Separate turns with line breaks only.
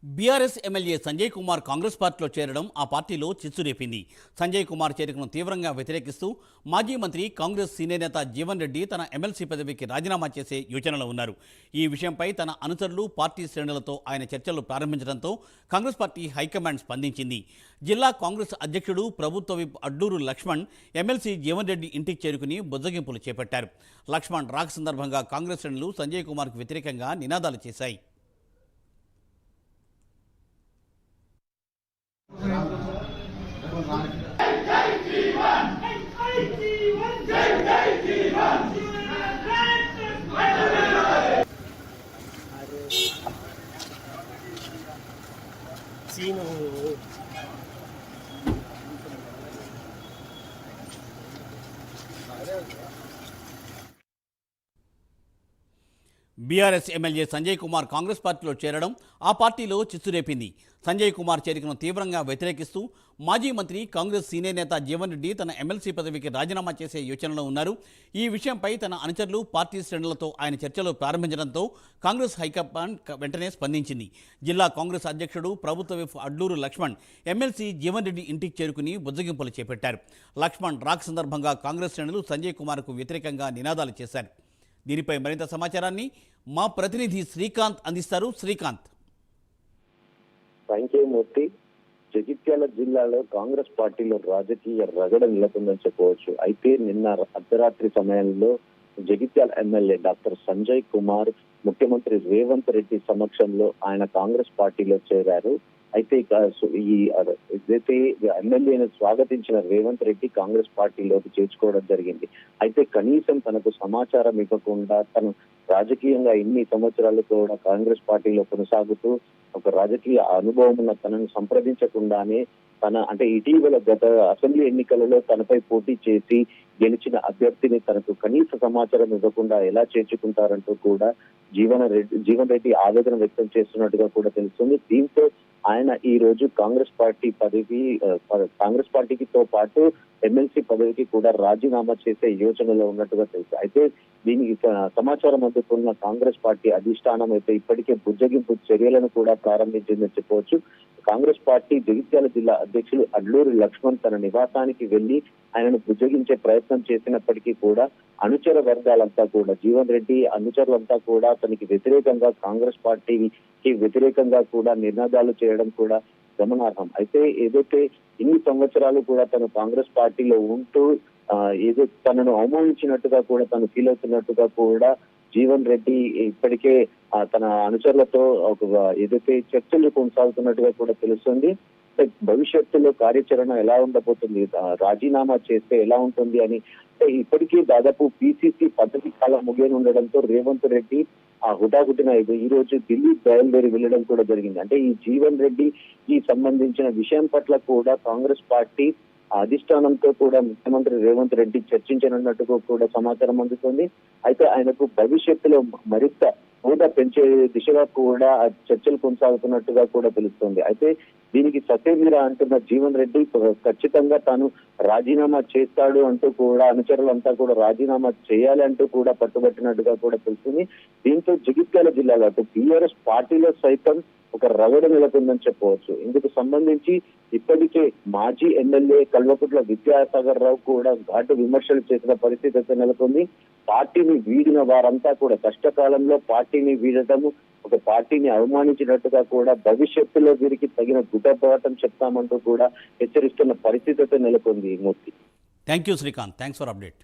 BRS MLA Sanjay Kumar Congress పార్టీలో చేరడం ఆ పార్టీలో చిచ్చు రేపింది. సంజయ్ కుమార్ చేరికను తీవ్రంగా వ్యతిరేకిస్తూ మాజీ మంత్రి కాంగ్రెస్ సీనియర్ నేత జీవన్ రెడ్డి తన ఎమ్మెల్సీ పదవికి రాజీనామా చేసే యోచనలో ఉన్నారు. ఈ విషయంపై తన అనుచరులు పార్టీ శ్రేణులతో ఆయన చర్చలు ప్రారంభించడంతో కాంగ్రెస్ పార్టీ హైకమాండ్ స్పందించింది. జిల్లా కాంగ్రెస్ అధ్యక్షుడు ప్రభుత్వ విప్ అడ్డూరు లక్ష్మణ్ ఎమ్మెల్సీ జీవన్ రెడ్డి ఇంటికి చేరుకుని బుజ్జగింపులు చేపట్టారు. లక్ష్మణ్ రాక సందర్భంగా కాంగ్రెస్ శ్రేణులు సంజయ్ కుమార్కు వ్యతిరేకంగా నినాదాలు చేశాయి. బీఆర్ఎస్ ఎమ్మెల్యే సంజయ్ కుమార్ కాంగ్రెస్ పార్టీలో చేరడం ఆ పార్టీలో చిచ్చు రేపింది. సంజయ్ కుమార్ చేరికను తీవ్రంగా వ్యతిరేకిస్తూ మాజీ మంత్రి కాంగ్రెస్ సీనియర్ నేత జీవన్ రెడ్డి తన ఎమ్మెల్సీ పదవికి రాజీనామా చేసే యోచనలో ఉన్నారు. ఈ విషయంపై తన అనుచరులు పార్టీ శ్రేణులతో ఆయన చర్చలు ప్రారంభించడంతో కాంగ్రెస్ హైకమాండ్ వెంటనే స్పందించింది. జిల్లా కాంగ్రెస్ అధ్యక్షుడు ప్రభుత్వ విప్ అడ్డూరు లక్ష్మణ్ ఎమ్మెల్సీ జీవన్ రెడ్డి ఇంటికి చేరుకుని బుజ్జగింపులు చేపట్టారు. లక్ష్మణ్ రాక సందర్భంగా కాంగ్రెస్ శ్రేణులు సంజయ్ కుమార్కు వ్యతిరేకంగా నినాదాలు చేశారు. దీనిపై మరింత సమాచారాన్ని మా ప్రతినిధి శ్రీకాంత్ అందిస్తారు. శ్రీకాంత్.
థ్యాంక్ యూ మూర్తి. జగిత్యాల జిల్లాలో కాంగ్రెస్ పార్టీలో రాజకీయ రగడ నెలకొందని చెప్పవచ్చు. అయితే నిన్న అర్ధరాత్రి సమయంలో జగిత్యాల ఎమ్మెల్యే డాక్టర్ సంజయ్ కుమార్ ముఖ్యమంత్రి రేవంత్ రెడ్డి సమక్షంలో ఆయన కాంగ్రెస్ పార్టీలో చేరారు. అయితే ఏదైతే ఎమ్మెల్యేను స్వాగతించిన రేవంత్ రెడ్డి కాంగ్రెస్ పార్టీలోకి చేర్చుకోవడం జరిగింది. అయితే కనీసం తనకు సమాచారం ఇవ్వకుండా తను రాజకీయంగా ఇన్ని సంవత్సరాలు కూడా కాంగ్రెస్ పార్టీలో కొనసాగుతూ ఒక రాజకీయ అనుభవం ఉన్న తనను సంప్రదించకుండానే అంటే ఇటీవల గత అసెంబ్లీ ఎన్నికలలో తనపై పోటీ చేసి గెలిచిన అభ్యర్థిని తనకు కనీస సమాచారం ఇవ్వకుండా ఎలా చేర్చుకుంటారంటూ కూడా జీవన్ రెడ్డి ఆవేదన వ్యక్తం చేస్తున్నట్టుగా కూడా తెలుస్తుంది. దీంతో ఆయన ఈ రోజు కాంగ్రెస్ పార్టీతో పాటు ఎమ్మెల్సీ పదవికి కూడా రాజీనామా చేసే యోచనలో ఉన్నట్టుగా తెలుసు. అయితే దీనికి సమాచారం అందుకున్న కాంగ్రెస్ పార్టీ అధిష్టానం అయితే ఇప్పటికే బుజ్జగింపు చర్యలను కూడా ప్రారంభించిందని చెప్పవచ్చు. కాంగ్రెస్ పార్టీ జగిత్యాల జిల్లా అధ్యక్షులు అడ్లూరి లక్ష్మణ్ తన నివాసానికి వెళ్లి ఆయనను బుజ్జగించే ప్రయత్నం చేసినప్పటికీ కూడా అనుచర వర్గాలంతా కూడా జీవన్ రెడ్డి అనుచరులంతా కూడా తనకి వ్యతిరేకంగా కాంగ్రెస్ పార్టీకి వ్యతిరేకంగా కూడా నినాదాలు చేయడం కూడా గమనార్హం. అయితే ఏదైతే ఇన్ని సంవత్సరాలు కూడా తను కాంగ్రెస్ పార్టీలో ఉంటూ ఏదో తనను అవమానించినట్టుగా కూడా తను ఫీల్ అవుతున్నట్టుగా కూడా జీవన్ రెడ్డి ఇప్పటికే తన అనుచరులతో ఏదైతే చర్చలు కొనసాగుతున్నట్టుగా కూడా తెలుస్తుంది. భవిష్యత్తులో కార్యాచరణ ఎలా ఉండబోతుంది, రాజీనామా చేస్తే ఎలా ఉంటుంది అని ఇప్పటికీ దాదాపు పిసిసి పదవి కాలం ముగియనుండడంతో రేవంత్ రెడ్డి హుటాహుటిన ఈ రోజు ఢిల్లీ బయలుదేరి వెళ్ళడం కూడా జరిగింది. అంటే ఈ జీవన్ రెడ్డి ఈ సంబంధించిన విషయం పట్ల కూడా కాంగ్రెస్ పార్టీ అధిష్టానంతో కూడా ముఖ్యమంత్రి రేవంత్ రెడ్డి చర్చించనున్నట్టుగా కూడా సమాచారం అందుతుంది. అయితే ఆయనకు భవిష్యత్తులో మరింత హోదా పెంచే దిశగా కూడా చర్చలు కొనసాగుతున్నట్టుగా కూడా తెలుస్తుంది. అయితే దీనికి ససేమిరా అంటున్న జీవన్ రెడ్డి ఖచ్చితంగా తాను రాజీనామా చేస్తాడు అంటూ కూడా అనుచరులంతా కూడా రాజీనామా చేయాలి అంటూ కూడా పట్టుబట్టినట్టుగా కూడా తెలుస్తుంది. దీంతో జగిత్యాల జిల్లాలో అటు బీఆర్ఎస్ పార్టీలో సైతం ఒక రగడ నెలకొందని చెప్పవచ్చు. ఇందుకు సంబంధించి ఇప్పటికే మాజీ ఎమ్మెల్యే కల్వకుట్ల విద్యాసాగర్ రావు కూడా ఘాటు విమర్శలు చేసిన పరిస్థితి అయితే నెలకొంది. పార్టీని వీడిన వారంతా కూడా కష్టకాలంలో పార్టీని వీడటము, ఒక పార్టీని అవమానించినట్టుగా కూడా భవిష్యత్తులో వీరికి తగిన గుటపాఠం చెప్తామంటూ కూడా హెచ్చరిస్తున్న పరిస్థితి అయితే నెలకొంది. Murthy.
Thank you Srikanth. Thanks for update.